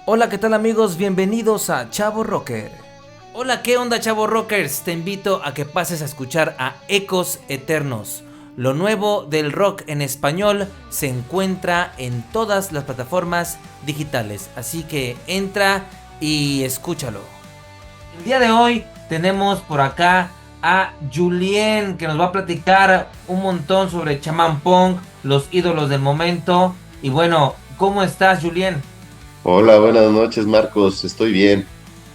Hola, ¿qué tal amigos? Bienvenidos a Chavo Rocker. Hola, ¿qué onda Chavo Rockers? Te invito a que pases a escuchar a Ecos Eternos. Lo nuevo del rock en español se encuentra en todas las plataformas digitales, así que entra y escúchalo. El día de hoy tenemos por acá a Julien, que nos va a platicar un montón sobre Chamán Punk, los ídolos del momento. Y bueno, ¿cómo estás, Julien? Hola, buenas noches, Marcos. Estoy bien.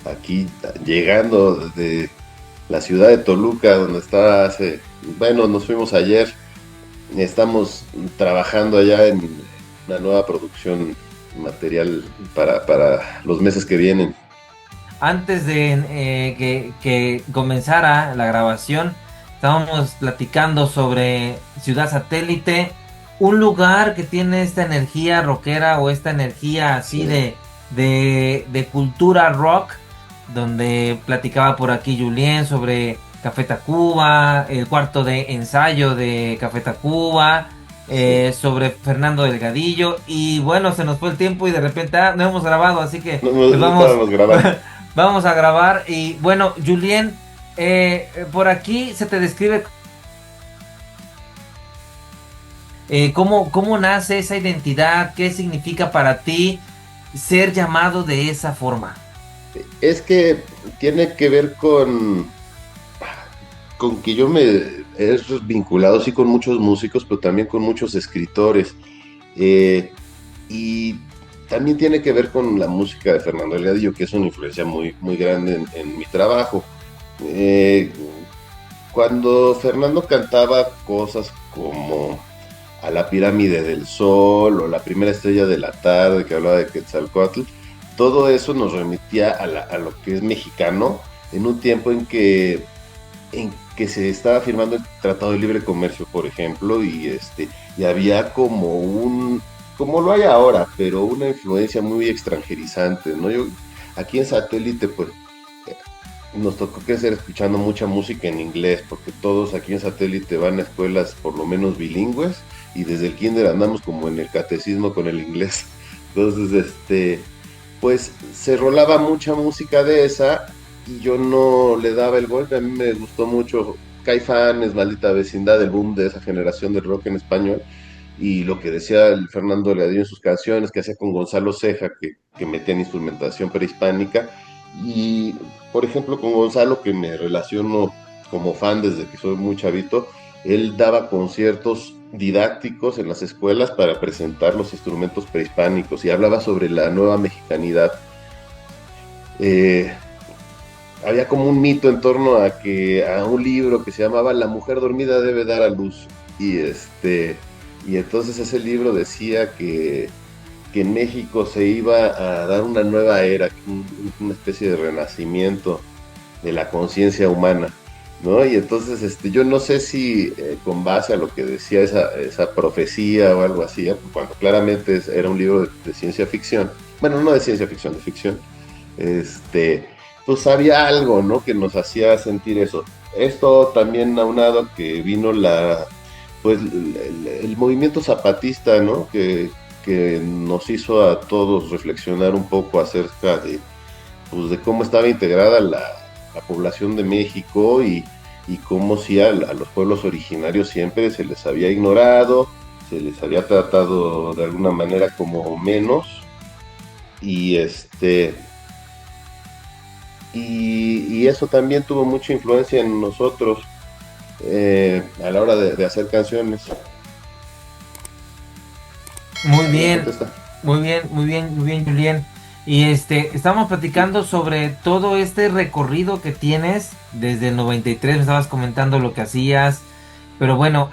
Aquí llegando desde la ciudad de Toluca, donde estaba bueno, nos fuimos ayer. Estamos trabajando allá en una nueva producción material para los meses que vienen. Antes de que comenzara la grabación, estábamos platicando sobre Ciudad Satélite, un lugar que tiene esta energía rockera o esta energía así Sí. de cultura rock, donde platicaba por aquí Julien sobre Café Tacuba, el cuarto de ensayo de Café Tacuba, Sí. sobre Fernando Delgadillo, y bueno, se nos fue el tiempo y de repente no hemos grabado, así que No, no, pues no vamos. estábamos grabando. Vamos a grabar y bueno, Julien, por aquí se te describe cómo nace esa identidad, qué significa para ti ser llamado de esa forma. Es que tiene que ver con que yo me he vinculado sí con muchos músicos, pero también con muchos escritores. Eh, y también tiene que ver con la música de Fernando Delgadillo, que es una influencia muy, muy grande en mi trabajo. Eh, Cuando Fernando cantaba cosas como A la pirámide del sol o La primera estrella de la tarde, que hablaba de Quetzalcóatl, todo eso nos remitía a lo que es mexicano en un tiempo en que se estaba firmando el Tratado de Libre Comercio, por ejemplo, y había como lo hay ahora, pero una influencia muy extranjerizante, ¿no? Aquí en Satélite, pues, nos tocó crecer escuchando mucha música en inglés, porque todos aquí en Satélite van a escuelas por lo menos bilingües, y desde el kinder andamos como en el catecismo con el inglés. Entonces, pues se rolaba mucha música de esa y yo no le daba el golpe. A mí me gustó mucho Caifanes, Maldita Vecindad, el boom de esa generación del rock en español, y lo que decía el Fernando Leadío en sus canciones, que hacía con Gonzalo Ceja, que metían instrumentación prehispánica. Y, por ejemplo, con Gonzalo, que me relaciono como fan desde que soy muy chavito, él daba conciertos didácticos en las escuelas para presentar los instrumentos prehispánicos y hablaba sobre la nueva mexicanidad. Eh, Había como un mito en torno a un libro que se llamaba La mujer dormida debe dar a luz, y entonces ese libro decía que en México se iba a dar una nueva era, una especie de renacimiento de la conciencia humana, ¿no? Y entonces, yo no sé si con base a lo que decía esa profecía o algo así, cuando claramente era un libro de ciencia ficción, bueno, no de ciencia ficción, de ficción, este, pues había algo, ¿no? Que nos hacía sentir eso. Esto también aunado a que vino pues, el movimiento zapatista, ¿no? Que nos hizo a todos reflexionar un poco acerca pues, de cómo estaba integrada la población de México, y cómo si a los pueblos originarios siempre se les había ignorado, se les había tratado de alguna manera como menos, y y eso también tuvo mucha influencia en nosotros a la hora de hacer canciones. Muy A ver, bien, contesta. muy bien, muy bien, muy bien, Julien. Y estamos platicando sobre todo este recorrido que tienes desde el 93, me estabas comentando lo que hacías, pero bueno,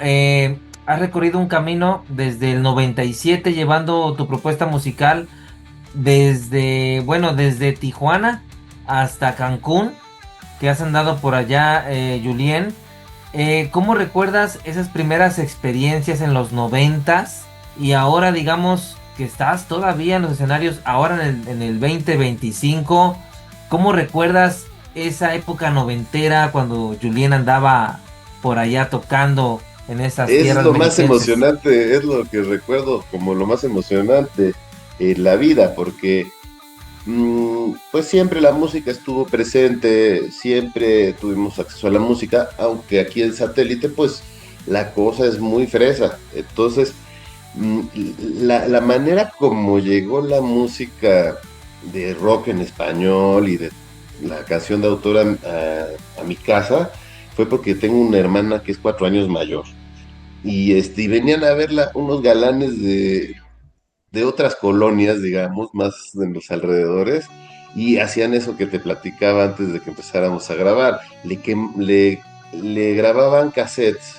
has recorrido un camino desde el 97 llevando tu propuesta musical desde, bueno, desde Tijuana hasta Cancún, que has andado por allá, Julien. ¿Cómo recuerdas esas primeras experiencias en los noventas? Y ahora digamos que estás todavía en los escenarios, ahora en el 2025. ¿Cómo recuerdas esa época noventera cuando Julien andaba por allá tocando en esas Es tierras lo más mexiquenses? emocionante, es lo que recuerdo como lo más emocionante en la vida, porque Pues siempre la música estuvo presente, siempre tuvimos acceso a la música, aunque aquí en satélite, pues la cosa es muy fresa. Entonces, mm, la manera como llegó la música de rock en español y de la canción de autor a mi casa fue porque tengo una hermana que es 4 años mayor. Y venían a verla unos galanes de otras colonias, digamos, más de los alrededores, y hacían eso que te platicaba antes de que empezáramos a grabar. Le grababan cassettes,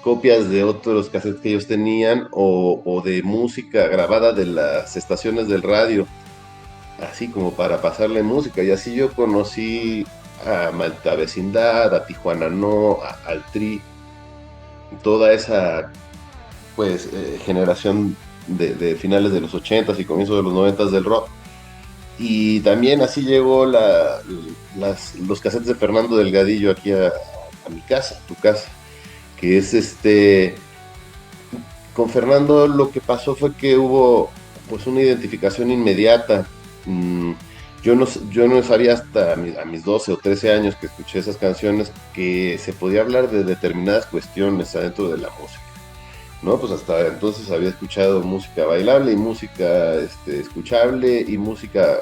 copias de otros cassettes que ellos tenían, o de música grabada de las estaciones del radio, así como para pasarle música. Y así yo conocí a Malta Vecindad, a Tijuana No, al Tri, toda esa pues generación de finales de los 80s y comienzos de los 90s del rock. Y también así llegó los cassettes de Fernando Delgadillo aquí a mi casa, a tu casa, que es con Fernando lo que pasó fue que hubo pues una identificación inmediata. Mm, yo no sabía hasta a mis 12 o 13 años que escuché esas canciones que se podía hablar de determinadas cuestiones adentro de la música. ¿No? Pues hasta entonces había escuchado música bailable y música escuchable y música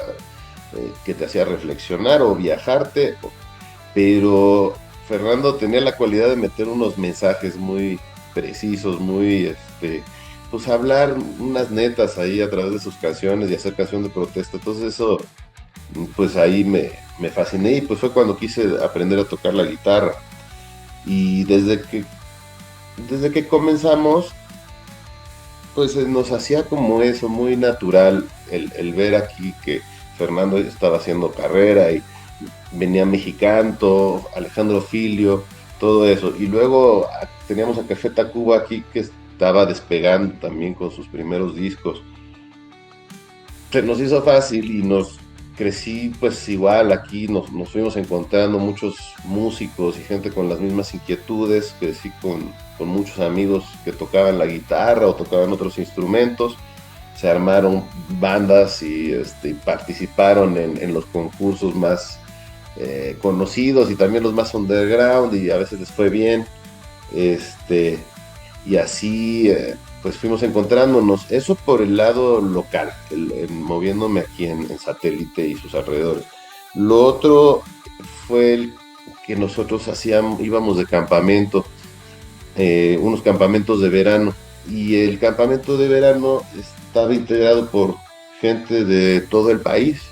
que te hacía reflexionar o viajarte, pero Fernando tenía la cualidad de meter unos mensajes muy precisos, pues hablar unas netas ahí a través de sus canciones y hacer canción de protesta. Entonces eso, pues ahí me fasciné y pues fue cuando quise aprender a tocar la guitarra. Y desde que comenzamos, pues nos hacía como eso, muy natural el ver aquí que Fernando estaba haciendo carrera y venía Mexicanto, Alejandro Filio, todo eso. Y luego teníamos a Café Tacuba aquí que estaba despegando también con sus primeros discos. Se nos hizo fácil y nos crecí pues igual aquí, nos fuimos encontrando muchos músicos y gente con las mismas inquietudes, crecí con muchos amigos que tocaban la guitarra o tocaban otros instrumentos, se armaron bandas y participaron en los concursos más conocidos y también los más underground y a veces les fue bien, este, y así pues fuimos encontrándonos, eso por el lado local, moviéndome aquí en satélite y sus alrededores. Lo otro fue el que nosotros íbamos de campamento, unos campamentos de verano, y el campamento de verano estaba integrado por gente de todo el país,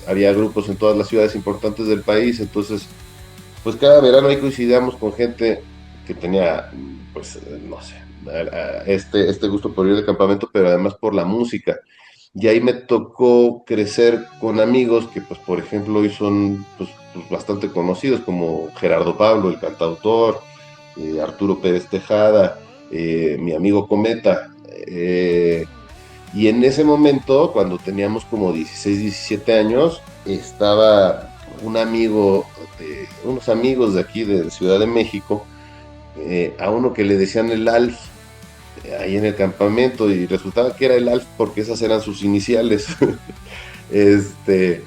había grupos en todas las ciudades importantes del país, entonces pues cada verano ahí coincidíamos con gente que tenía, pues, no sé, este gusto por ir de campamento, pero además por la música. Y ahí me tocó crecer con amigos que, pues, por ejemplo, hoy son pues, bastante conocidos, como Gerardo Pablo, el cantautor, Arturo Pérez Tejada, mi amigo Cometa. Y en ese momento, cuando teníamos como 16, 17 años, estaba unos amigos de aquí de Ciudad de México, a uno que le decían el Alf, ahí en el campamento, y resultaba que era el Alf porque esas eran sus iniciales. este,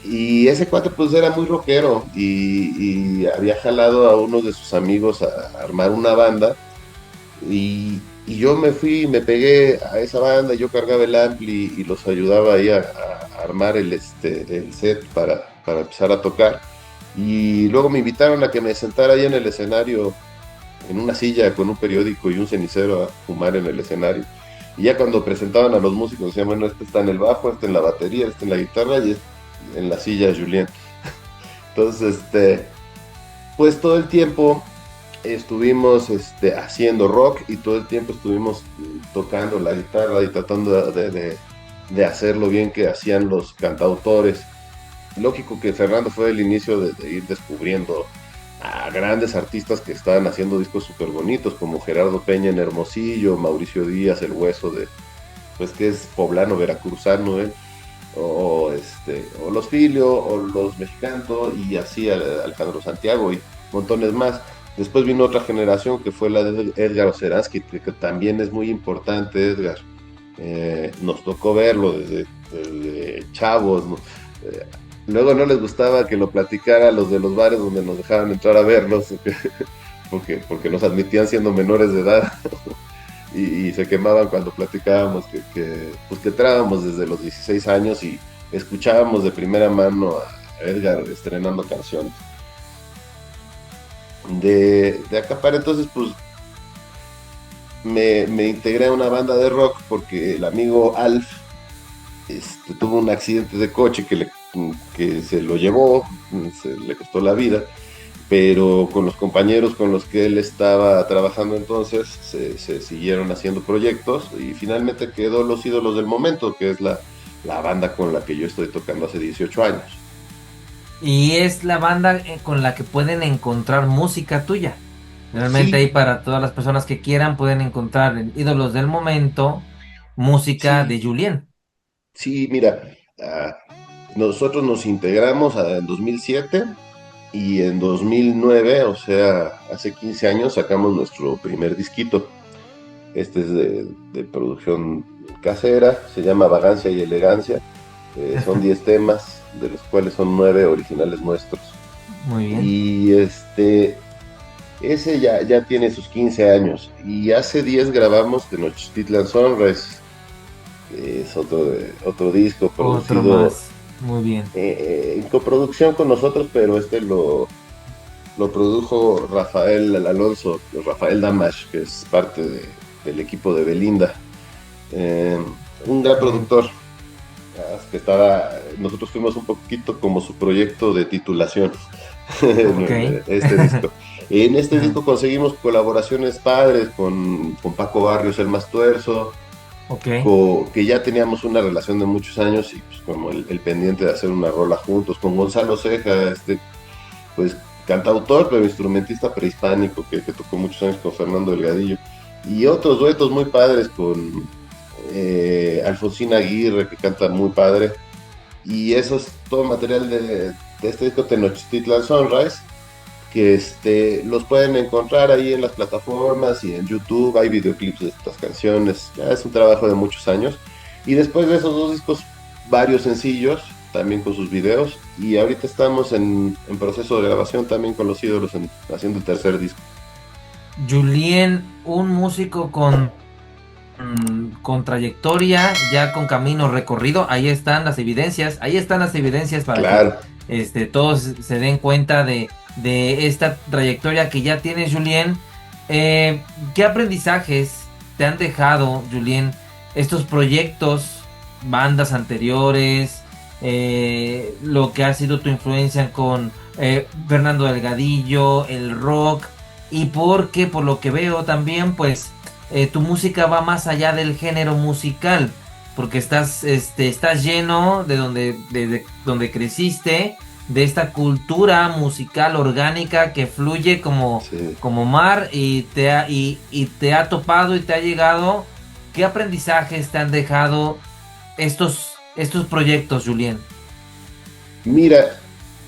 y ese cuate pues era muy rockero y había jalado a uno de sus amigos a armar una banda y yo me fui, me pegué a esa banda, yo cargaba el ampli y los ayudaba ahí a armar el set para empezar a tocar. Y luego me invitaron a que me sentara ahí en el escenario, en una silla con un periódico y un cenicero a fumar en el escenario. Y ya cuando presentaban a los músicos decían, bueno, este está en el bajo, este en la batería, este en la guitarra y este en la silla Julien. Entonces, pues todo el tiempo estuvimos haciendo rock y todo el tiempo estuvimos tocando la guitarra y tratando de hacer lo bien que hacían los cantautores. Lógico que Fernando fue el inicio de ir descubriendo a grandes artistas que estaban haciendo discos súper bonitos, como Gerardo Peña en Hermosillo, Mauricio Díaz, el hueso pues que es poblano, veracruzano, o los Filio, o los Mexicanto, y así Alejandro Santiago y montones más. Después vino otra generación que fue la de Edgar Oceransky, que también es muy importante, Edgar. Nos tocó verlo desde chavos, ¿no? Eh, Luego no les gustaba que lo platicara a los de los bares donde nos dejaban entrar a verlos, porque nos admitían siendo menores de edad y se quemaban cuando platicábamos pues que entrábamos desde los 16 años y escuchábamos de primera mano a Edgar estrenando canciones. De acá para entonces, pues me integré a una banda de rock porque el amigo Alf tuvo un accidente de coche que se lo llevó, se le costó la vida, pero con los compañeros con los que él estaba trabajando entonces se siguieron haciendo proyectos y finalmente quedó Los Ídolos del Momento, que es la banda con la que yo estoy tocando hace 18 años. Y es la banda con la que pueden encontrar música tuya. Realmente Sí, ahí para todas las personas que quieran pueden encontrar en Ídolos del Momento música de sí, Julien. sí, mira, nosotros nos integramos en 2007 y en 2009, o sea, hace 15 años, sacamos nuestro primer disquito. Este es de producción casera, se llama Vagancia y Elegancia. Son 10 temas, de los cuales son 9 originales nuestros. Muy bien. Y ese ya tiene sus 15 años. Y hace 10 grabamos Tenochtitlan Sunrise, que es otro disco Otro producido más. Muy bien. en coproducción con nosotros, pero lo produjo Rafael Alonso, Rafael Damash, que es parte del equipo de Belinda. Eh, un gran Excelente. productor, nosotros fuimos un poquito como su proyecto de titulación Ok. en este disco. En este Ajá. disco conseguimos colaboraciones padres con Paco Barrios, el más tuerzo, Ok. que ya teníamos una relación de muchos años y pues como el pendiente de hacer una rola juntos, con Gonzalo Ceja, pues cantautor, pero instrumentista prehispánico que tocó muchos años con Fernando Delgadillo. Y otros duetos muy padres con Alfonsina Aguirre, que canta muy padre. Y eso es todo material de este disco Tenochtitlan Sunrise, que los pueden encontrar ahí en las plataformas y en YouTube. Hay videoclips de estas canciones. Ya es un trabajo de muchos años. Y después de esos dos discos, varios sencillos, también con sus videos. Y ahorita estamos en proceso de grabación también con Los Ídolos, haciendo el tercer disco. Julien, un músico con trayectoria, ya con camino recorrido. Ahí están las evidencias. Ahí están las evidencias para que Claro. todos se den cuenta de esta trayectoria que ya tiene Julien. ¿Qué aprendizajes te han dejado, Julien, estos proyectos, bandas anteriores, lo que ha sido tu influencia con Fernando Delgadillo, el rock? Y porque, por lo que veo también, pues tu música va más allá del género musical, porque estás lleno de donde creciste, de esta cultura musical orgánica que fluye Sí. como mar y te ha topado y te ha llegado. ¿Qué aprendizajes te han dejado estos proyectos, Julien? Mira,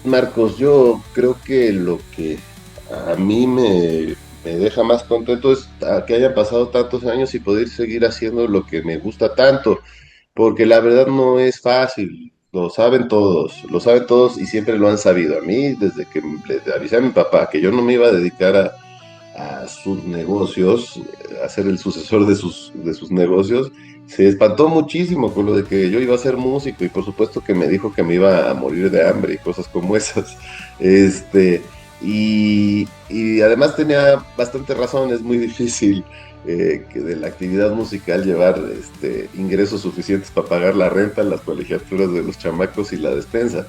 Marcos, yo creo que lo que a mí me deja más contento es que hayan pasado tantos años y poder seguir haciendo lo que me gusta tanto, porque la verdad no es fácil, lo saben todos y siempre lo han sabido. A mí, desde que le avisé a mi papá que yo no me iba a dedicar a sus negocios, a ser el sucesor de sus negocios, se espantó muchísimo con lo de que yo iba a ser músico y por supuesto que me dijo que me iba a morir de hambre y cosas como esas. Este, y además tenía bastante razón, es muy difícil que de la actividad musical llevar ingresos suficientes para pagar la renta, las colegiaturas de los chamacos y la despensa.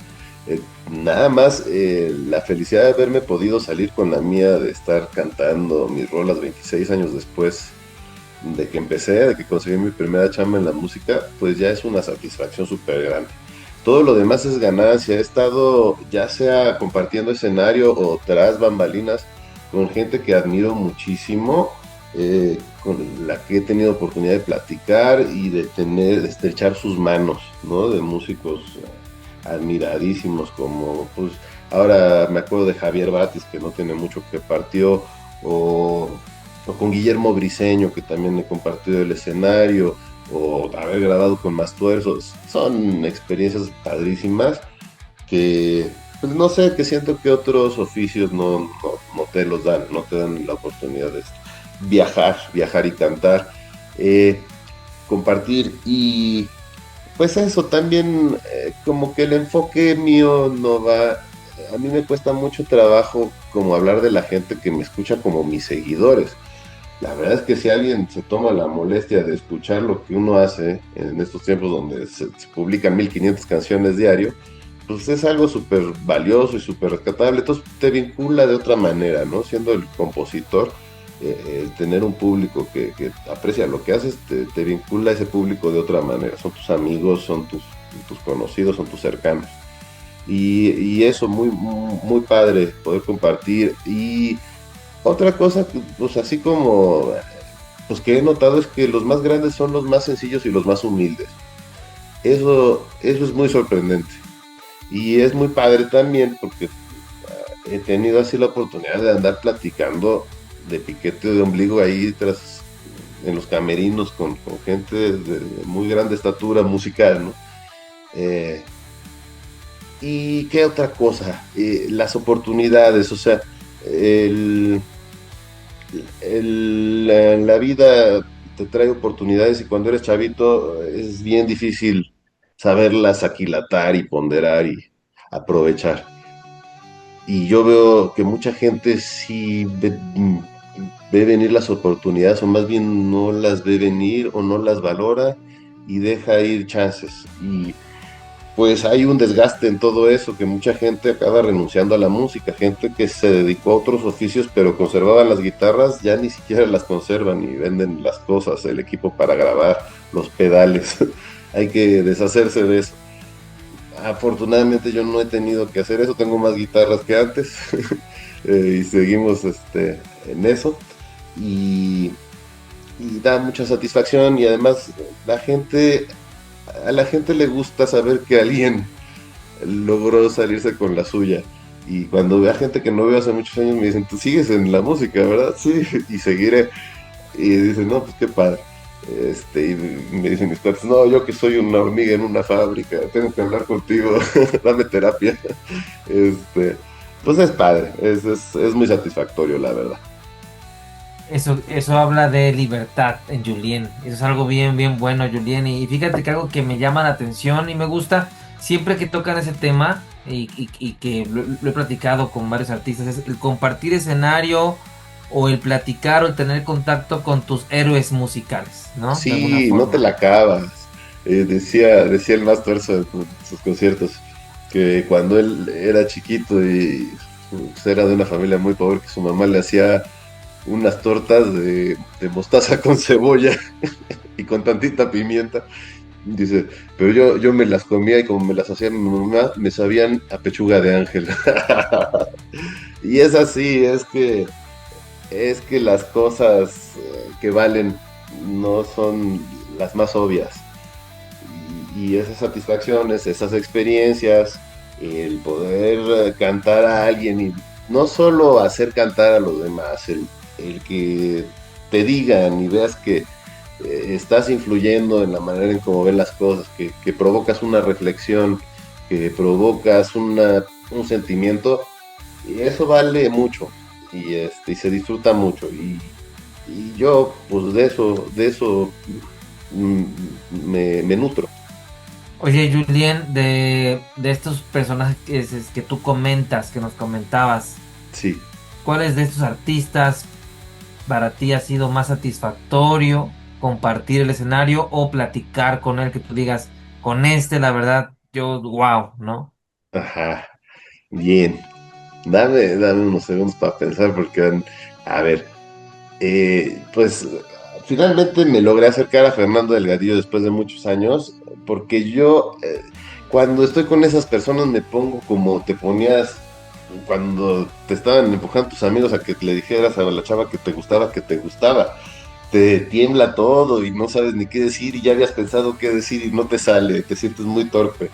Nada más la felicidad de haberme podido salir con la mía, de estar cantando mis rolas 26 años después de que empecé, de que conseguí mi primera chamba en la música, pues ya es una satisfacción súper grande. Todo lo demás es ganancia. He estado ya sea compartiendo escenario o tras bambalinas con gente que admiro muchísimo, con la que he tenido oportunidad de platicar y de estrechar sus manos, ¿no? De músicos admiradísimos como, pues, ahora me acuerdo de Javier Batis, que no tiene mucho que partió, o con Guillermo Briseño, que también he compartido el escenario, o haber grabado con Mastuerzos. Son experiencias padrísimas que, pues no sé, que siento que otros oficios no te los dan, no te dan la oportunidad de viajar y cantar, eh, compartir y pues eso también, como que el enfoque mío no va, a mí me cuesta mucho trabajo como hablar de la gente que me escucha como mis seguidores. La verdad es que si alguien se toma la molestia de escuchar lo que uno hace en estos tiempos donde se publican 1500 canciones diario, pues es algo súper valioso y súper rescatable. Entonces te vincula de otra manera, ¿no? Siendo el compositor, el tener un público que aprecia lo que haces, te vincula a ese público de otra manera. Son tus amigos, son tus conocidos, son tus cercanos. Y eso, muy padre poder compartir. Y otra cosa, pues así como, pues que he notado es que los más grandes son los más sencillos y los más humildes. Eso es muy sorprendente. Y es muy padre también porque he tenido así la oportunidad de andar platicando de piquete de ombligo ahí tras en los camerinos con gente de muy grande estatura musical, ¿no? Eh, y qué otra cosa, las oportunidades, o sea, el, la vida te trae oportunidades y cuando eres chavito es bien difícil saberlas aquilatar y ponderar y aprovechar. Y yo veo que mucha gente sí ve venir las oportunidades o más bien no las ve venir o no las valora y deja ir chances. Y pues hay un desgaste en todo eso, que mucha gente acaba renunciando a la música, gente que se dedicó a otros oficios pero conservaban las guitarras, ya ni siquiera las conservan y venden las cosas, el equipo para grabar, los pedales. Hay que deshacerse de eso. Afortunadamente yo no he tenido que hacer eso, tengo más guitarras que antes y seguimos en eso y, y da mucha satisfacción y además la gente, a la gente le gusta saber que alguien logró salirse con la suya. Y cuando veo a gente que no veo hace muchos años me dicen, tú sigues en la música, ¿verdad? Sí, y seguiré. Y dicen, no, pues qué padre. Y me dicen mis cuates, no, yo que soy una hormiga en una fábrica, tengo que hablar contigo, dame terapia. Este, pues es padre, es muy satisfactorio, la verdad. Eso habla de libertad en Julien. Eso es algo bien, bien bueno, Julien. Y fíjate que algo que me llama la atención y me gusta siempre que tocan ese tema y que lo he platicado con varios artistas, es el compartir escenario o el platicar o el tener contacto con tus héroes musicales, ¿no? De alguna Sí, no te forma. la acabas. Decía el más tuerzo en sus conciertos que cuando él era chiquito y pues, era de una familia muy pobre, que su mamá le hacía unas tortas de mostaza con cebolla y con tantita pimienta. Dice, pero yo me las comía y como me las hacía mi mamá, me sabían a pechuga de ángel. Y es así, es que las cosas que valen no son las más obvias. Y esas satisfacciones, esas experiencias, el poder cantar a alguien y no solo hacer cantar a los demás, el que te digan y veas que estás influyendo en la manera en cómo ven las cosas, que provocas una reflexión, que provocas un sentimiento, y eso vale mucho y se disfruta mucho. Y yo, pues de eso mm, me nutro. Oye, Julien, de estos personajes que tú comentas, que nos comentabas, Sí. ¿cuáles de estos artistas para ti ha sido más satisfactorio compartir el escenario o platicar con él, que tú digas, con este, la verdad, yo, wow, ¿no? Ajá. Bien. Dame unos segundos para pensar porque, a ver, pues finalmente me logré acercar a Fernando Delgadillo después de muchos años, porque yo cuando estoy con esas personas me pongo como te ponías cuando te estaban empujando tus amigos a que le dijeras a la chava que te gustaba. Te tiembla todo y no sabes ni qué decir y ya habías pensado qué decir y no te sale, te sientes muy torpe.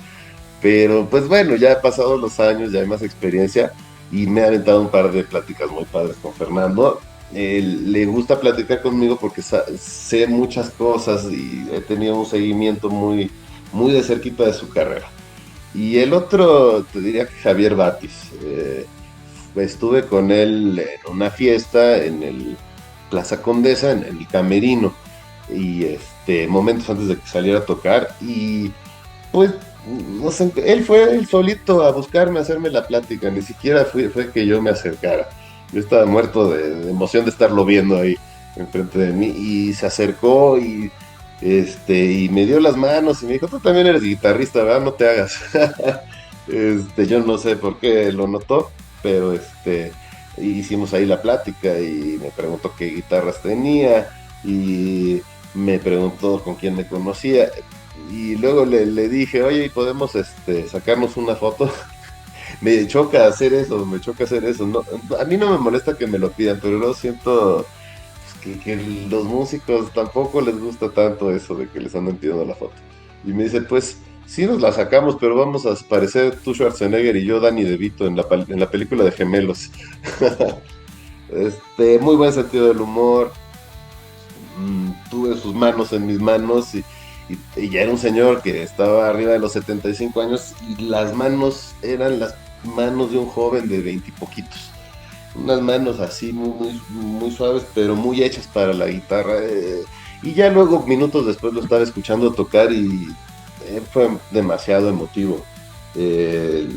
Pero pues bueno, ya han pasado los años, ya hay más experiencia y me he aventado un par de pláticas muy padres con Fernando. le gusta platicar conmigo porque sé muchas cosas y he tenido un seguimiento muy de cerquita de su carrera. Y el otro, te diría que Javier Batis. Estuve con él en una fiesta en el Plaza Condesa, en el Camerino, y momentos antes de que saliera a tocar, y pues, no sé, él fue el solito a buscarme, a hacerme la plática, ni siquiera fue que yo me acercara. Yo estaba muerto de emoción de estarlo viendo ahí enfrente de mí, y se acercó y me dio las manos y me dijo, tú también eres guitarrista, ¿verdad? No te hagas. Yo no sé por qué lo notó, pero hicimos ahí la plática y me preguntó qué guitarras tenía y me preguntó con quién me conocía y luego le dije, oye, ¿podemos sacarnos una foto? Me choca hacer eso. No, a mí no me molesta que me lo pidan, pero luego siento que los músicos tampoco les gusta tanto eso de que les anden pidiendo la foto. Y me dice, pues sí nos la sacamos, pero vamos a parecer tú Schwarzenegger y yo Danny DeVito en la película de Gemelos. Muy buen sentido del humor. Tuve sus manos en mis manos y ya era un señor que estaba arriba de los 75 años y las manos eran las manos de un joven de 20 y poquitos, unas manos así muy suaves, pero muy hechas para la guitarra. Y ya luego, minutos después, lo estaba escuchando tocar y fue demasiado emotivo. Eh,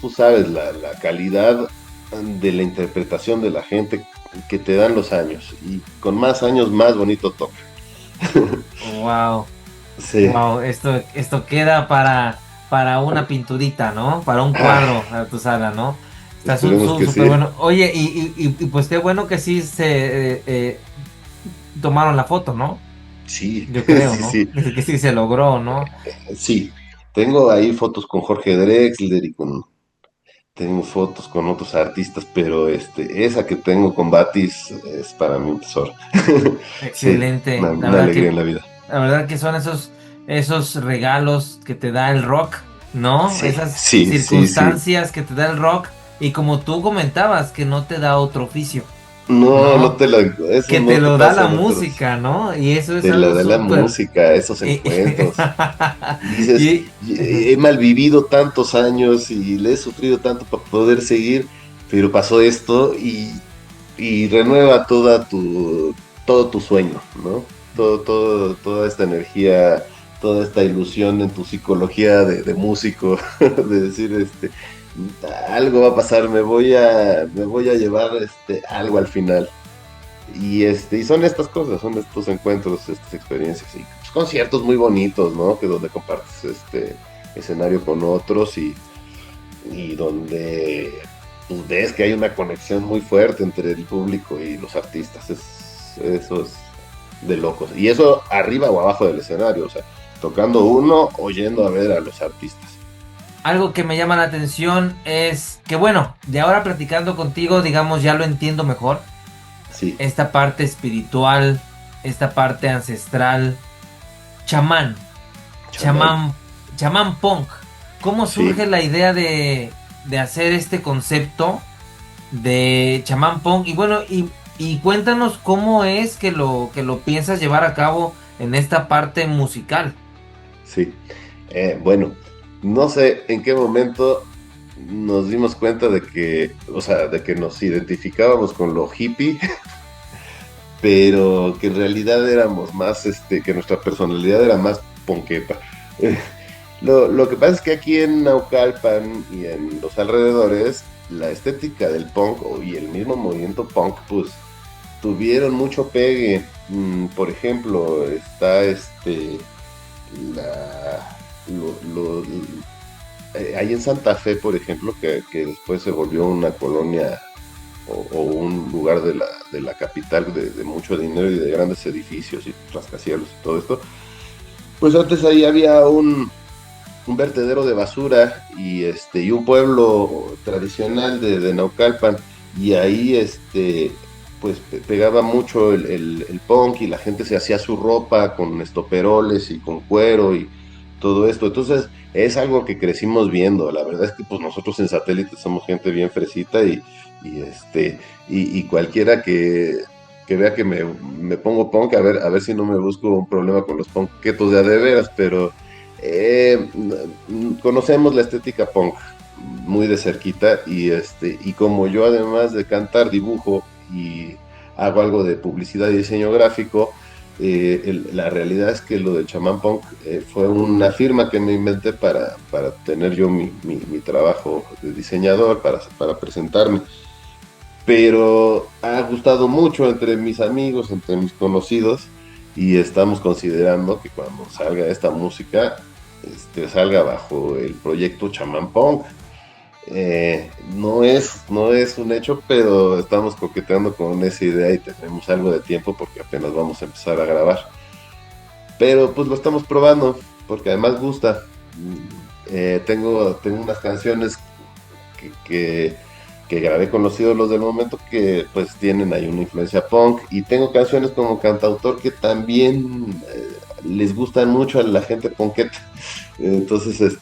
Tú sabes, la calidad de la interpretación de la gente que te dan los años. Y con más años, más bonito toca. Wow, Sí, wow, esto queda para una pinturita, ¿no? Para un ah, cuadro a tu sala, ¿no? Está esperemos que súper sí. bueno. Oye, pues qué bueno que sí se tomaron la foto, ¿no? Sí, Yo creo, sí, ¿no? sí, Que sí se logró, ¿no? sí. Tengo ahí fotos con Jorge Drexler y tengo fotos con otros artistas, pero esa que tengo con Batis es para mí un tesoro. Sí, Excelente. una alegría en la vida. La verdad que son esos regalos que te da el rock, ¿no? Sí, Esas sí, sí, sí. circunstancias que te da el rock y como tú comentabas, que no te da otro oficio, No, ¿no? eso Que te no te lo da pasa la en otros. música, ¿no? Y eso es Te la algo da la súper. música, esos Y, encuentros. Y dices, y- He malvivido tantos años y le he sufrido tanto para poder seguir, pero pasó esto y renueva todo tu sueño, ¿no? Toda esta energía, toda esta ilusión en tu psicología de músico, de decir, algo va a pasar, me voy a llevar algo al final. Y son estas cosas, son estos encuentros, estas experiencias y pues, conciertos muy bonitos, ¿no? Que donde compartes escenario con otros y donde pues, ves que hay una conexión muy fuerte entre el público y los artistas. Eso es de locos. Y eso arriba o abajo del escenario, o sea, tocando uno o yendo a ver a los artistas. algo que me llama la atención es que, bueno, de ahora platicando contigo, digamos, ya lo entiendo mejor. Sí, Esta parte espiritual, esta parte ancestral, chamán, chamán. chamán, chamán punk. ¿Cómo Sí, surge la idea de hacer este concepto de chamán punk? Y bueno, y cuéntanos cómo es que lo piensas llevar a cabo en esta parte musical. sí. Bueno, no sé en qué momento nos dimos cuenta de o sea, de que nos identificábamos con lo hippie, pero que en realidad éramos más, que nuestra personalidad era más ponqueta. Lo que pasa es que aquí en Naucalpan y en los alrededores, la estética del punk y el mismo movimiento punk, pues tuvieron mucho pegue. Por ejemplo, está la, ahí en Santa Fe, por ejemplo, que después se volvió una colonia o un lugar de la capital de mucho dinero y de grandes edificios y rascacielos y todo esto, pues antes ahí había un vertedero de basura y un pueblo tradicional de Naucalpan y ahí pues pegaba mucho el punk y la gente se hacía su ropa con estoperoles y con cuero y todo esto. Entonces es algo que crecimos viendo. La verdad es que pues nosotros en satélite somos gente bien fresita y y cualquiera que vea que me pongo punk, a ver si no me busco un problema con los punketos de veras, pero conocemos la estética punk muy de cerquita y como yo además de cantar dibujo y hago algo de publicidad y diseño gráfico, la realidad es que lo del chamán punk fue una firma que me inventé para tener yo mi trabajo de diseñador, para presentarme, pero ha gustado mucho entre mis amigos, entre mis conocidos, y estamos considerando que cuando salga esta música, salga bajo el proyecto Chamán Punk. No es un hecho, pero estamos coqueteando con esa idea y tenemos algo de tiempo porque apenas vamos a empezar a grabar. Pero pues lo estamos probando, porque además gusta. Tengo unas canciones que, que, que grabé con los ídolos del momento que pues tienen ahí una influencia punk, y tengo canciones como cantautor que también les gustan mucho a la gente punketa. Entonces,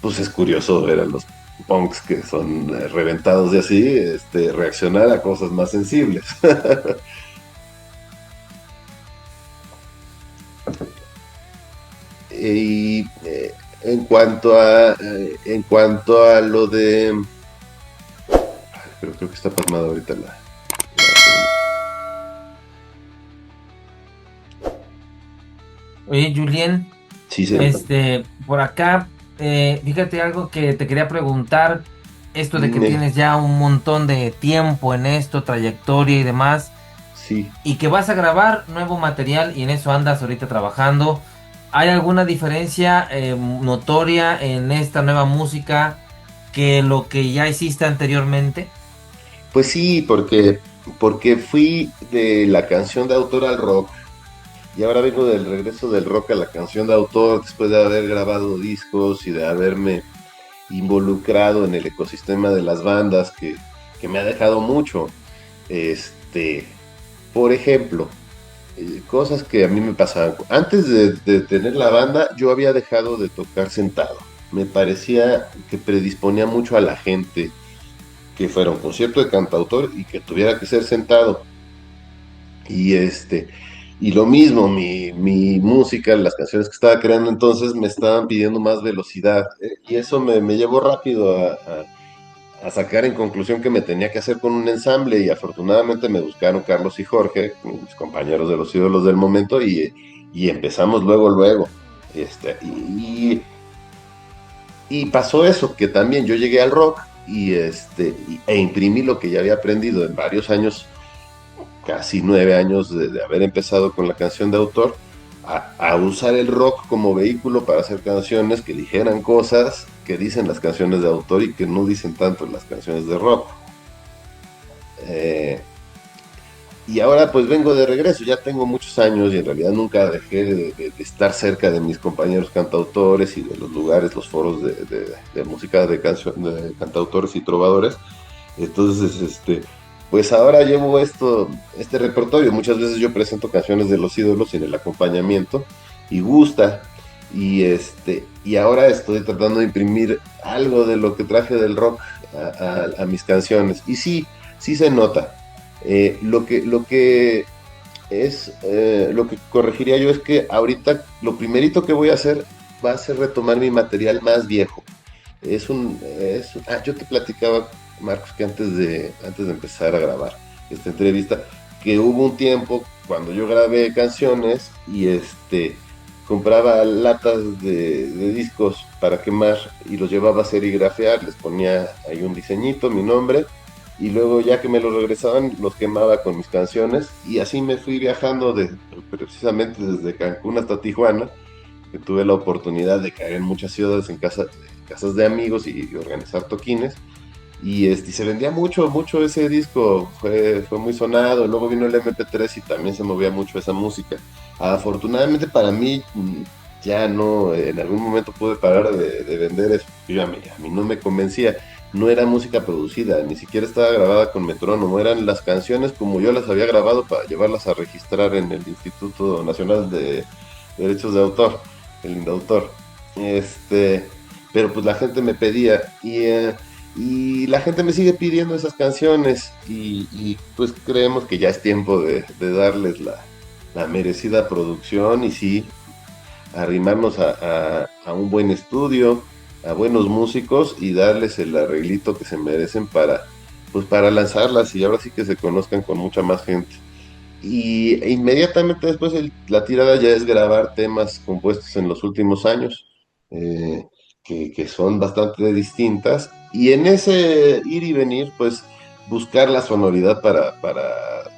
pues es curioso ver a los punks que son reventados de así, reaccionar a cosas más sensibles. Y en cuanto a lo de, pero creo que está palmado ahorita Oye, Julien, sí, se nota. por acá, fíjate algo que te quería preguntar, esto de que Me- tienes ya un montón de tiempo en esto, trayectoria y demás, sí, y que vas a grabar nuevo material y en eso andas ahorita trabajando. ¿Hay alguna diferencia notoria en esta nueva música que lo que ya hiciste anteriormente? pues sí, porque fui de la canción de autor al rock, y ahora vengo del regreso del rock a la canción de autor después de haber grabado discos y de haberme involucrado en el ecosistema de las bandas que me ha dejado mucho. Este, por ejemplo, cosas que a mí me pasaban. Antes de tener la banda, yo había dejado de tocar sentado. Me parecía que predisponía mucho a la gente que fuera un concierto de cantautor y que tuviera que ser sentado. Y y lo mismo, mi música, las canciones que estaba creando entonces me estaban pidiendo más velocidad. Y eso me llevó rápido a sacar en conclusión que me tenía que hacer con un ensamble, y afortunadamente me buscaron Carlos y Jorge, mis compañeros de los ídolos del momento, y empezamos luego. Este, y, y pasó eso, que también yo llegué al rock e imprimí lo que ya había aprendido en varios años, casi 9 años de haber empezado con la canción de autor, a usar el rock como vehículo para hacer canciones que dijeran cosas que dicen las canciones de autor y que no dicen tanto las canciones de rock. Eh, y ahora pues vengo de regreso, ya tengo muchos años y en realidad nunca dejé de estar cerca de mis compañeros cantautores y de los lugares, los foros de música de cantautores y trovadores. Entonces, pues ahora llevo este repertorio. Muchas veces yo presento canciones de los ídolos en el acompañamiento y gusta. Y ahora estoy tratando de imprimir algo de lo que traje del rock a mis canciones. Y sí, sí se nota. Lo que corregiría yo es que ahorita lo primerito que voy a hacer va a ser retomar mi material más viejo. Yo te platicaba, Marcos, que antes de empezar a grabar esta entrevista, que hubo un tiempo cuando yo grabé canciones y compraba latas de discos para quemar y los llevaba a serigrafear, les ponía ahí un diseñito, mi nombre, y luego ya que me los regresaban los quemaba con mis canciones, y así me fui viajando precisamente desde Cancún hasta Tijuana, que tuve la oportunidad de caer en muchas ciudades casas de amigos y organizar toquines. Y se vendía mucho ese disco, fue muy sonado. Luego vino el MP3 y también se movía mucho esa música. Afortunadamente para mí, ya no, en algún momento pude parar de vender eso. A mí no me convencía, no era música producida, ni siquiera estaba grabada con metrónomo, eran las canciones como yo las había grabado para llevarlas a registrar en el Instituto Nacional de Derechos de Autor, el Indautor. Este, pero pues la gente me pedía, Y la gente me sigue pidiendo esas canciones pues creemos que ya es tiempo de darles la merecida producción y sí, arrimarnos a un buen estudio, a buenos músicos y darles el arreglito que se merecen pues para lanzarlas y ahora sí que se conozcan con mucha más gente. Y inmediatamente después la tirada ya es grabar temas compuestos en los últimos años, eh, que son bastante distintas. Y en ese ir y venir, pues buscar la sonoridad para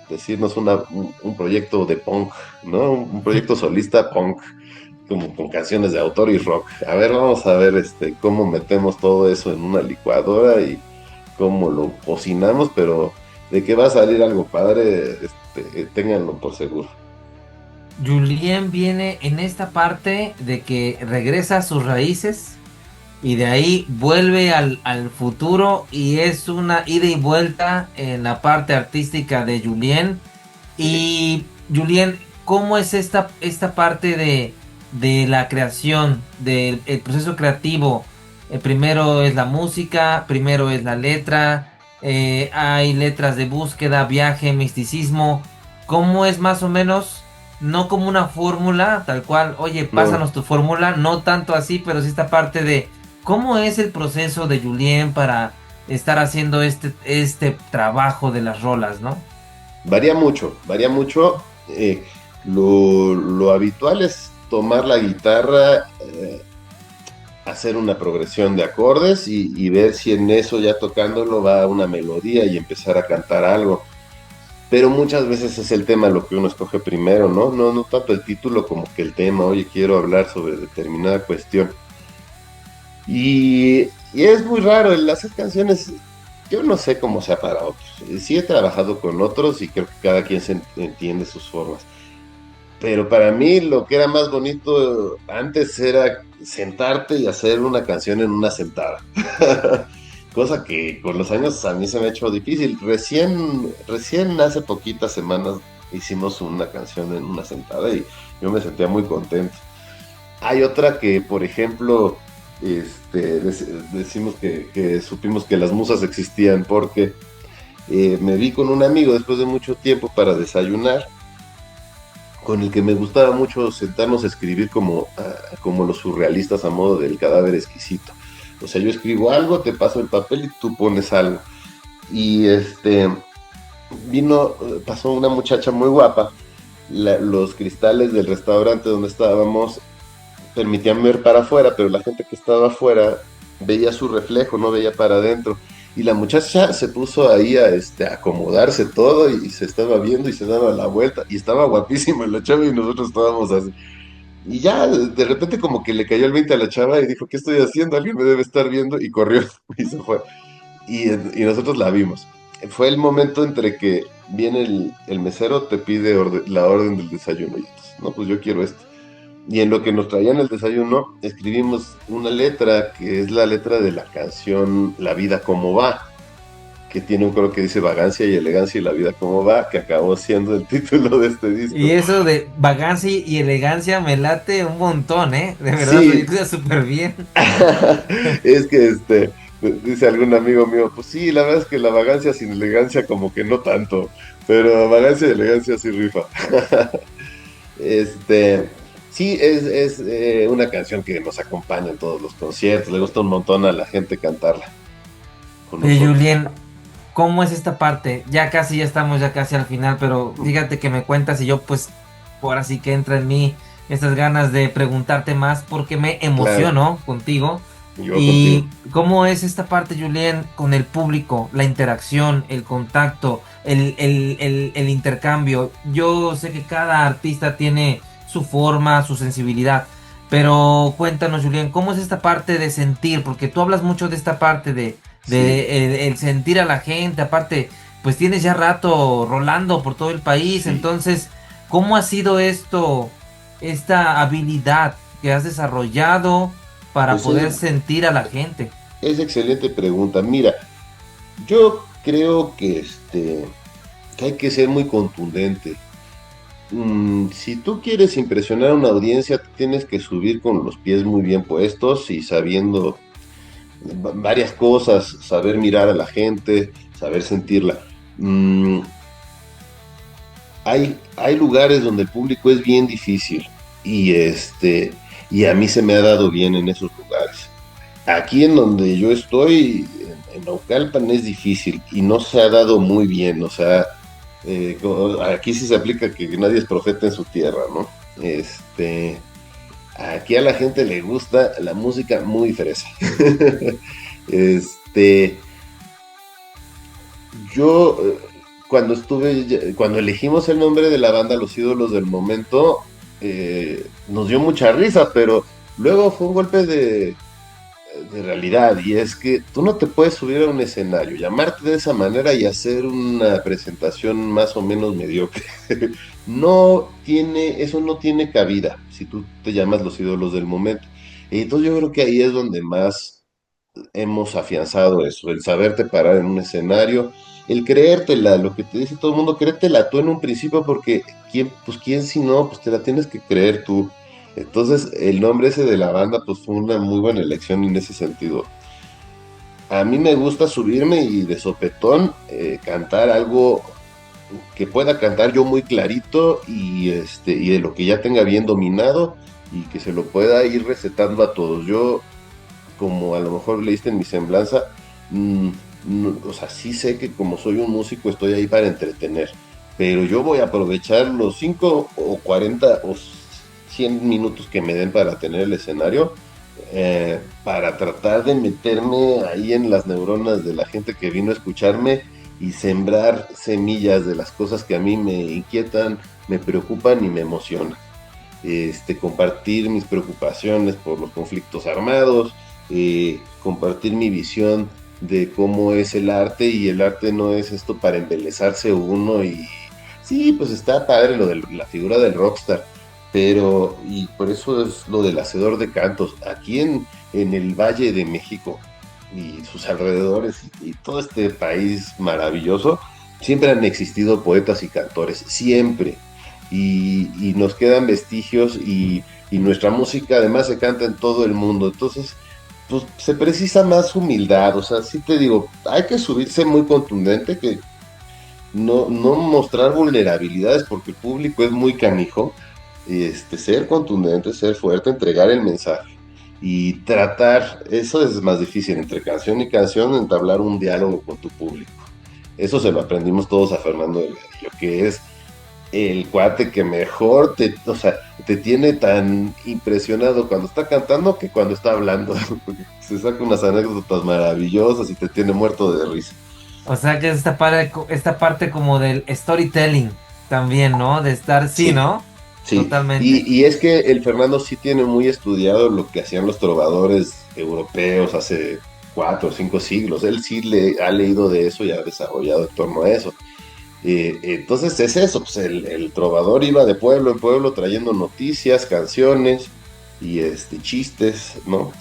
decirnos un proyecto de punk, ¿no? Un proyecto solista punk, como con canciones de autor y rock. A ver, vamos a ver cómo metemos todo eso en una licuadora y cómo lo cocinamos, pero de que va a salir algo padre, ténganlo por seguro. Julien viene en esta parte de que regresa a sus raíces y de ahí vuelve al futuro y es una ida y vuelta en la parte artística de Julien. Sí. Y Julien, ¿cómo es esta parte de la creación, del el proceso creativo? Primero es la música, primero es la letra, hay letras de búsqueda, viaje, misticismo. ¿Cómo es más o menos? No como una fórmula, tal cual, oye, No, pásanos tu fórmula, no tanto así, pero sí esta parte de cómo es el proceso de Julien para estar haciendo este trabajo de las rolas, ¿no? varía mucho, varía mucho. Lo habitual es tomar la guitarra, hacer una progresión de acordes y ver si en eso ya tocándolo va una melodía y empezar a cantar algo. Pero muchas veces es el tema lo que uno escoge primero, ¿no? No tanto el título como que el tema, oye, quiero hablar sobre determinada cuestión. Y es muy raro el hacer canciones, yo no sé cómo sea para otros. Sí he trabajado con otros y creo que cada quien entiende sus formas. Pero para mí lo que era más bonito antes era sentarte y hacer una canción en una sentada. Cosa que con los años a mí se me ha hecho difícil. Recién hace poquitas semanas hicimos una canción en una sentada y yo me sentía muy contento. Hay otra que, por ejemplo, decimos que supimos que las musas existían porque me vi con un amigo después de mucho tiempo para desayunar, con el que me gustaba mucho sentarnos a escribir como los surrealistas a modo del cadáver exquisito. O sea, yo escribo algo, te paso el papel y tú pones algo. Y pasó una muchacha muy guapa, los cristales del restaurante donde estábamos permitían ver para afuera, pero la gente que estaba afuera veía su reflejo, no veía para adentro. Y la muchacha se puso ahí a acomodarse todo y se estaba viendo y se daba la vuelta. Y estaba guapísima la chava y nosotros estábamos así. Y ya de repente como que le cayó el 20 a la chava y dijo, ¿qué estoy haciendo? Alguien me debe estar viendo y corrió y se fue. Y nosotros la vimos. Fue el momento entre que viene el mesero, te pide la orden del desayuno. Y entonces, no, pues yo quiero esto. Y en lo que nos traían el desayuno, escribimos una letra que es la letra de la canción La vida como va, que tiene un coro que dice vagancia y elegancia y la vida como va, que acabó siendo el título de este disco. Y eso de vagancia y elegancia me late un montón, ¿eh? De verdad, se Sí, escucha súper bien. es que dice algún amigo mío, pues sí, la verdad es que la vagancia sin elegancia como que no tanto, pero vagancia y elegancia sí rifa. Este, sí, es una canción que nos acompaña en todos los conciertos, le gusta un montón a la gente cantarla con Oye, nosotros. Julien, ¿cómo es esta parte? Ya estamos ya casi al final, pero fíjate que me cuentas y yo pues ahora sí que entra en mí estas ganas de preguntarte más porque me Claro, emociono contigo. yo contigo. ¿Y cómo es esta parte, Julien, con el público, la interacción, el contacto, el intercambio? Yo sé que cada artista tiene su forma, su sensibilidad, pero cuéntanos, Julien, ¿cómo es esta parte de sentir? Porque tú hablas mucho de esta parte Sí, el sentir a la gente, aparte, pues tienes ya rato rolando por todo el país, sí. entonces, ¿cómo ha sido esto, esta habilidad que has desarrollado para Pues poder sentir a la gente? es excelente pregunta. Mira, yo creo que hay que ser muy contundente. Si tú quieres impresionar a una audiencia, te tienes que subir con los pies muy bien puestos y sabiendo varias cosas, saber mirar a la gente, saber sentirla. Mm, hay lugares donde el público es bien difícil y a mí se me ha dado bien en esos lugares. Aquí en donde yo estoy, en Naucalpan, es difícil y no se ha dado muy bien. O sea, aquí sí se aplica que nadie es profeta en su tierra, ¿no? Aquí a la gente le gusta la música muy fresa. este, yo, cuando elegimos el nombre de la banda, Los Ídolos del Momento, nos dio mucha risa, pero luego fue un golpe de realidad, y es que tú no te puedes subir a un escenario, llamarte de esa manera y hacer una presentación más o menos mediocre. Eso no tiene cabida si tú te llamas Los Ídolos del Momento. Y entonces yo creo que ahí es donde más hemos afianzado eso, el saberte parar en un escenario, el creértela, lo que te dice todo el mundo, créetela tú en un principio, porque quién si no, pues te la tienes que creer tú. Entonces, el nombre ese de la banda, pues fue una muy buena elección en ese sentido. A mí me gusta subirme y de sopetón cantar algo que pueda cantar yo muy clarito y de lo que ya tenga bien dominado y que se lo pueda ir recetando a todos. Yo, como a lo mejor leíste en mi semblanza, mm, o sea, sí sé que como soy un músico estoy ahí para entretener, pero yo voy a aprovechar los 5 o 40 o 100 minutos que me den para tener el escenario, para tratar de meterme ahí en las neuronas de la gente que vino a escucharme y sembrar semillas de las cosas que a mí me inquietan, me preocupan y me emocionan. Compartir mis preocupaciones por los conflictos armados, compartir mi visión de cómo es el arte, y el arte no es esto para embelezarse uno y sí, pues está padre lo de la figura del rockstar, pero y por eso es lo del hacedor de cantos. Aquí en el Valle de México y sus alrededores y todo este país maravilloso, siempre han existido poetas y cantores, siempre. Y nos quedan vestigios y nuestra música además se canta en todo el mundo. Entonces, pues se precisa más humildad. O sea, sí te digo, hay que subirse muy contundente, que no mostrar vulnerabilidades porque el público es muy canijo. Ser contundente, ser fuerte, entregar el mensaje y tratar, eso es más difícil, entre canción y canción, entablar un diálogo con tu público. Eso se lo aprendimos todos a Fernando Delgadillo, que es el cuate que mejor o sea, te tiene tan impresionado cuando está cantando que cuando está hablando. Porque se saca unas anécdotas maravillosas y te tiene muerto de risa. O sea que esta parte como del storytelling también, ¿no? De estar, sí, Sí, ¿no? sí. Totalmente. Y es que el Fernando sí tiene muy estudiado lo que hacían los trovadores europeos hace 4 o 5 siglos. Él sí le ha leído de eso y ha desarrollado en torno a eso. Entonces es eso, pues el trovador iba de pueblo en pueblo trayendo noticias, canciones y chistes, ¿no?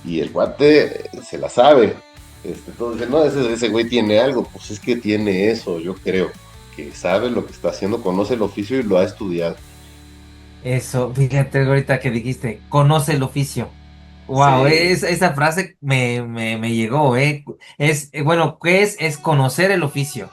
Y el cuate se la sabe. Entonces, no, ese güey tiene algo, pues es que tiene eso, yo creo, que sabe lo que está haciendo, conoce el oficio y lo ha estudiado. Eso, fíjate ahorita que dijiste, conoce el oficio. Wow, Sí, esa frase me llegó, ¿eh? Bueno, ¿qué es? Es conocer el oficio,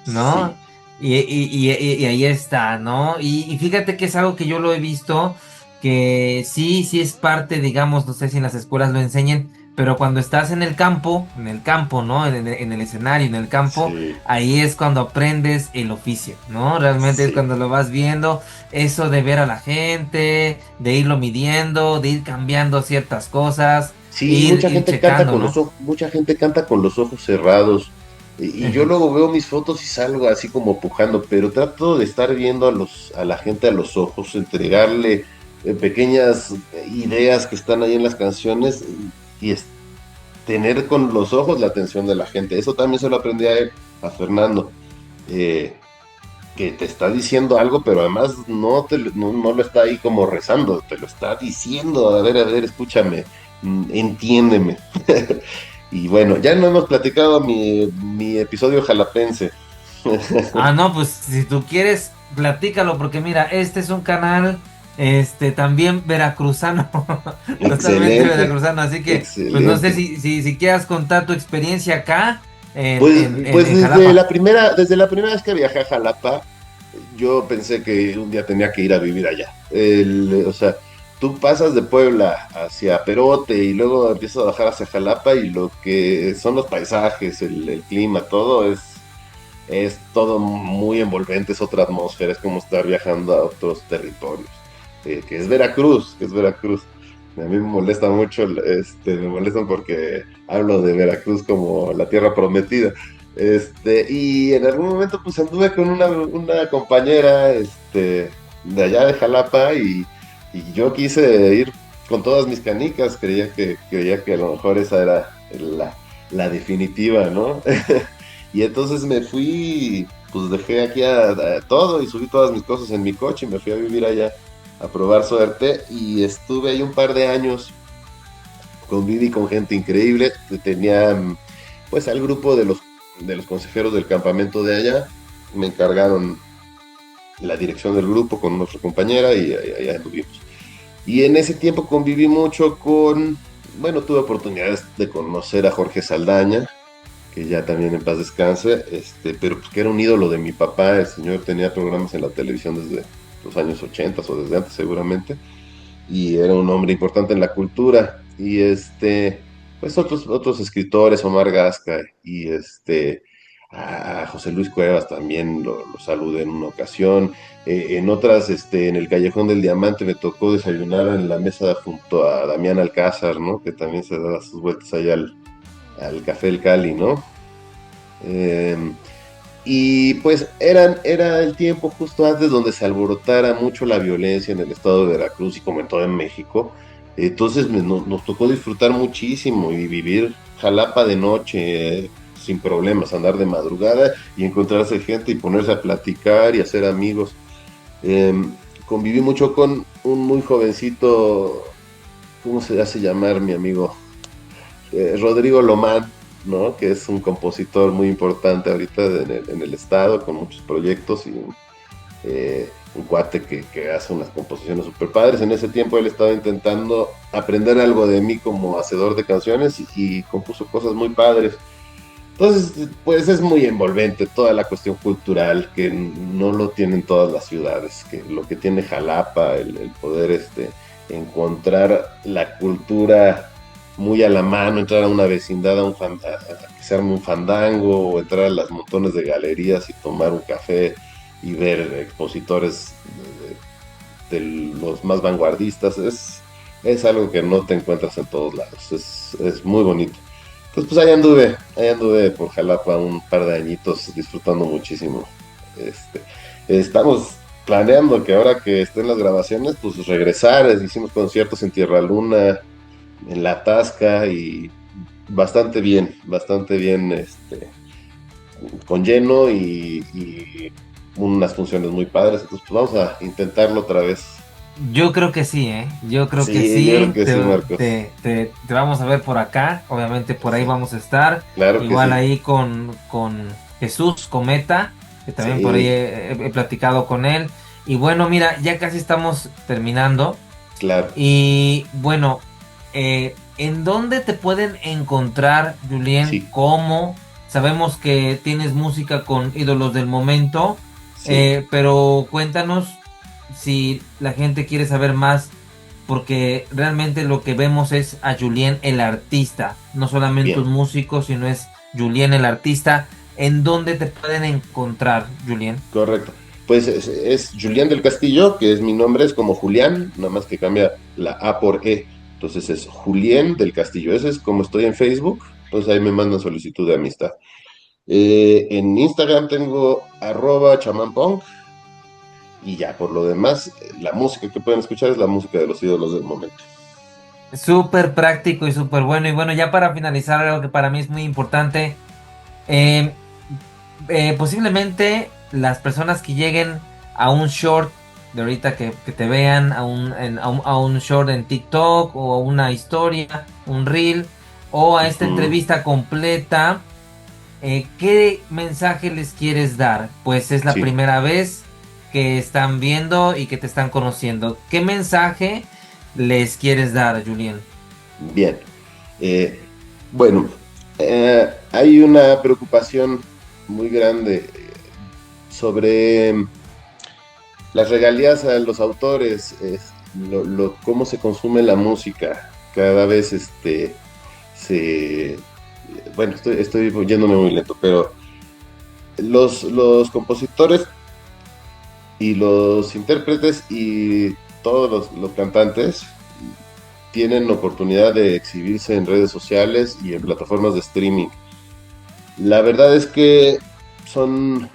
sí, ¿no? Y ahí está, ¿no? Y fíjate que es algo que yo lo he visto, que sí, sí es parte, digamos, no sé si en las escuelas lo enseñen, pero cuando estás en el campo, ¿no? En el escenario, en el campo, sí, ahí es cuando aprendes el oficio, ¿no? Realmente es sí. cuando lo vas viendo, eso de ver a la gente, de irlo midiendo, de ir cambiando ciertas cosas, Sí, ir checando, ¿no? mucha gente canta con los ojos cerrados. Y yo luego veo mis fotos y salgo así como pujando, pero trato de estar viendo a la gente a los ojos, entregarle pequeñas ideas que están ahí en las canciones y tener con los ojos la atención de la gente. Eso también se lo aprendí a él, a Fernando, eh, que te está diciendo algo, pero además no lo está ahí como rezando, te lo está diciendo, a ver, escúchame, entiéndeme. Y bueno, ya no hemos platicado mi episodio jalapense. Ah, no, pues si tú quieres, platícalo, porque mira, este es un canal También veracruzano, totalmente Excelente, veracruzano, así que, pues no sé excelente. si quieras contar tu experiencia acá Pues, pues en Jalapa. desde la primera vez que viajé a Jalapa, yo pensé que un día tenía que ir a vivir allá. O sea, tú pasas de Puebla hacia Perote y luego empiezas a bajar hacia Jalapa y lo que son los paisajes, el clima, todo es todo muy envolvente, es otra atmósfera, es como estar viajando a otros territorios, que es Veracruz, que es Veracruz. A mí me molesta mucho, me molestan porque hablo de Veracruz como la tierra prometida. Y en algún momento pues anduve con una compañera, de allá de Jalapa y yo quise ir con todas mis canicas, creía que a lo mejor esa era la definitiva, ¿no? Y entonces me fui, pues dejé aquí a todo y subí todas mis cosas en mi coche y me fui a vivir allá a probar suerte y estuve ahí un par de años, conviví con gente increíble, tenía pues al grupo de los consejeros del campamento de allá, me encargaron la dirección del grupo con nuestra compañera y allá anduvimos. Y en ese tiempo conviví mucho bueno, tuve oportunidades de conocer a Jorge Saldaña, que ya también en paz descanse, pero pues que era un ídolo de mi papá, el señor tenía programas en la televisión desde los años 80 o desde antes seguramente, y era un hombre importante en la cultura, y pues otros escritores, Omar Gasca, y a José Luis Cuevas también lo saludé en una ocasión, en otras, en el Callejón del Diamante me tocó desayunar en la mesa junto a Damián Alcázar, ¿no? Que también se daba sus vueltas allá al Café El Cali, ¿no? Eh, y pues era el tiempo justo antes donde se alborotara mucho la violencia en el estado de Veracruz y como en todo en México. Entonces nos tocó disfrutar muchísimo y vivir Jalapa de noche, sin problemas, andar de madrugada y encontrarse gente y ponerse a platicar y hacer amigos. Eh, Conviví mucho con un muy jovencito, ¿cómo se hace llamar mi amigo? Rodrigo Lomán, ¿no? Que es un compositor muy importante ahorita en el estado, con muchos proyectos y un cuate que hace unas composiciones super padres. En ese tiempo él estaba intentando aprender algo de mí como hacedor de canciones y compuso cosas muy padres. Entonces, pues es muy envolvente toda la cuestión cultural que no lo tienen todas las ciudades, que lo que tiene Jalapa, el poder encontrar la cultura muy a la mano, entrar a una vecindad, a que se arme un fandango, o entrar a las montones de galerías y tomar un café y ver expositores de los más vanguardistas, es algo que no te encuentras en todos lados, es muy bonito. Pues ahí anduve por Jalapa un par de añitos disfrutando muchísimo. Este, Estamos planeando que ahora que estén las grabaciones, pues regresar. Hicimos conciertos en Tierra Luna, en La Tasca y bastante bien, con lleno y unas funciones muy padres. Entonces, pues vamos a intentarlo otra vez. Yo creo que sí, ¿eh? Yo creo que Sí, yo creo sí. que sí, Marcos. Te vamos a ver por acá. Obviamente por ahí vamos a estar. Claro que Igual sí. ahí con Jesús Cometa, que también por ahí Sí, he platicado con él. Y bueno, mira, ya casi estamos terminando. claro. Y bueno, ¿en dónde te pueden encontrar, Julien? Sí, ¿Cómo? Sabemos que tienes música con ídolos del momento, sí, pero cuéntanos si la gente quiere saber más, porque realmente lo que vemos es a Julien el artista, no solamente un bien. músico, sino es Julien el artista. ¿En dónde te pueden encontrar, Julien? Correcto. Pues es Julián del Castillo, que es mi nombre, es como Julián, nada más que cambia la A por E. Entonces es Julián del Castillo. Ese es como estoy en Facebook. Entonces ahí me mandan solicitud de amistad. En Instagram tengo @chamanpunk y ya por lo demás, la música que pueden escuchar es la música de los ídolos del momento. Súper práctico y súper bueno. Y bueno, ya para finalizar, algo que para mí es muy importante. eh, Posiblemente las personas que lleguen a un short de ahorita que te vean, a un short en TikTok o a una historia, un reel o a esta Ujú. entrevista completa, ¿qué mensaje les quieres dar? Pues es la Sí, primera vez que están viendo y que te están conociendo. ¿Qué mensaje les quieres dar, Julien? Bien. Eh, bueno, hay una preocupación muy grande sobre las regalías a los autores, cómo se consume la música. Cada vez se... Bueno, estoy yéndome muy lento, pero los compositores y los intérpretes y todos los cantantes tienen oportunidad de exhibirse en redes sociales y en plataformas de streaming. La verdad es que son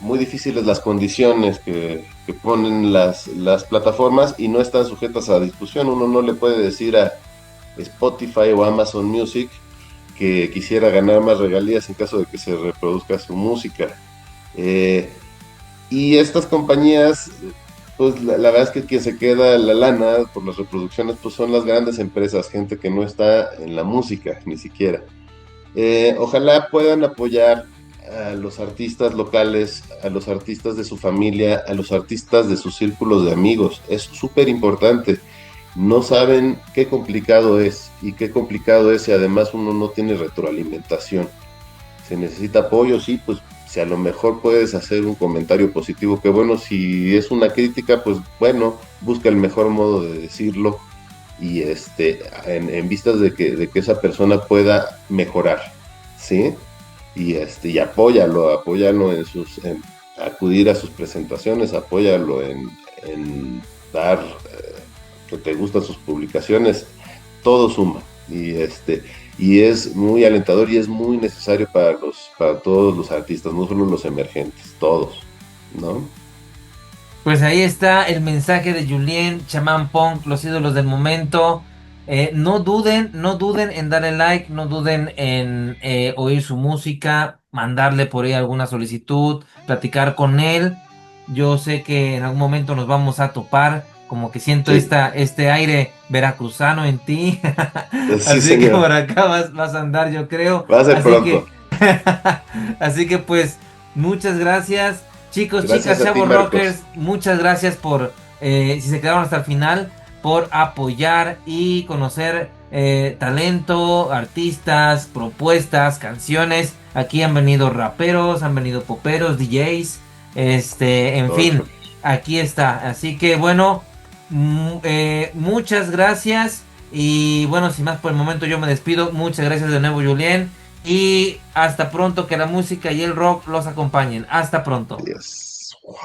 muy difíciles las condiciones que ponen las plataformas y no están sujetas a discusión. Uno no le puede decir a Spotify o Amazon Music que quisiera ganar más regalías en caso de que se reproduzca su música. Eh, y estas compañías, pues la verdad es que quien se queda la lana por las reproducciones, pues son las grandes empresas, gente que no está en la música ni siquiera. Ojalá puedan apoyar a los artistas locales, a los artistas de su familia, a los artistas de sus círculos de amigos. Es súper importante. No saben qué complicado es y qué complicado es si además uno no tiene retroalimentación. Se necesita apoyo, sí, pues si a lo mejor puedes hacer un comentario positivo, que bueno, si es una crítica, pues bueno, busca el mejor modo de decirlo y en vistas de que esa persona pueda mejorar, ¿sí? Y apóyalo en acudir a sus presentaciones, apóyalo en dar que te gustan sus publicaciones, todo suma y es muy alentador y es muy necesario para todos los artistas, no solo los emergentes, todos, ¿no? Pues ahí está el mensaje de Julien, Chamán Punk, los ídolos del momento. No duden en darle like, no duden en oír su música, mandarle por ahí alguna solicitud, platicar con él. Yo sé que en algún momento nos vamos a topar, como que siento Sí, este aire veracruzano en ti. sí, Así que señor. por acá vas a andar, yo creo. Va a ser Así pronto. que, así que pues, muchas gracias. Chicos, Gracias chicas, a ti, chavos rockers, Marcos. muchas gracias por, si se quedaron hasta el final, por apoyar y conocer talento, artistas, propuestas, canciones. Aquí han venido raperos, han venido poperos, DJs, en fin, Ocho. aquí está. Así que bueno, muchas gracias. Y bueno, sin más por el momento yo me despido. Muchas gracias de nuevo, Julien. Y hasta pronto, que la música y el rock los acompañen. Hasta pronto. Yes. Wow.